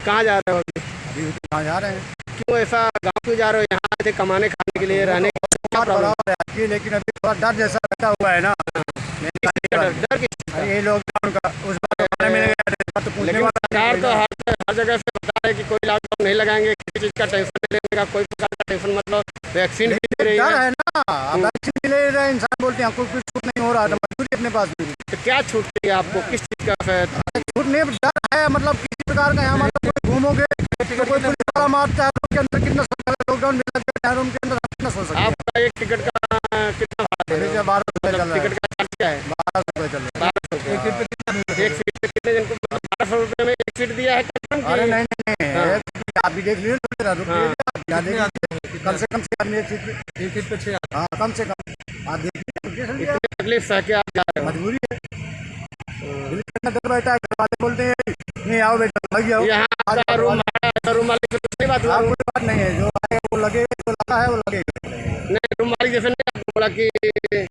कहाँ जा रहे हो अभी? अभी तो कहाँ जा रहे हैं? क्यों ऐसा गाँव क्यों जा रहे हो? यहाँ आए थे कमाने खाने के लिए, रहने के लिए, क्या बात प्रॉब्लम? बराबर है आपकी, लेकिन अभी थोड़ा डर जैसा बैठा हुआ है ना। डर किस चीज़ का? अरे ये लॉकडाउन का उस बार खाने मिलेगा तो पूछने लेकिन वाला सरकार नहीं तो कोई हर जगह से बता रहे हैं कि कोई लॉकडाउन नहीं लगाएंगे, किसी चीज़ का टेंशन नहीं लेने का, कोई प्रकार का टेंशन मतलब वैक्सीन ना। भी दे लेकिन रही डर है। है ना, अब वैक्सीन भी ले रहे हैं, इंसान बोलते हैं हमको कुछ छूट नहीं हो रहा था, मजबूरी अपने पास भी तो क्या छूट चाहिए आपको, किस चीज़ का छूट नहीं, डर है मतलब किसी प्रकार का। यहाँ मतलब कोई घूमोगे तो कोई पुलिस वाला मारता है, रूम के अंदर कितना लॉकडाउन में लग गया है, रूम के अंदर हम कितना सो सकते हैं? आपका एक टिकट का कितना भाड़ा दे रहे हो? 1200 चल मतलब रहा है। टिकट का चार्ज क्या है? 1200 चल रहा है। 1200 एक सीट पे कितना? एक सीट पे कितने जन को, मतलब 1200 रुपये में एक सीट दिया है कंफर्म अरे की? नहीं नहीं हाँ। नहीं, आप भी देख लीजिए थोड़ा, रुक हाँ। लीजिए आप देखिए, कम से कम 6 आदमी एक सीट पे 6। हाँ कम से कम आप देखिए, इतनी तकलीफ सह के आप जा रहे हो? मजबूरी है। दिल के अंदर डर बैठा है, घर वाले बोलते हैं नहीं आओ बेटा लग जाओ। यहाँ का रूम मालिक से कुछ नहीं बात हुआ? हाँ, कोई बात नहीं है, जो आए वो लगे, जो लगा है वो लगे। नहीं, रूम मालिक जैसे नहीं आपको बोला कि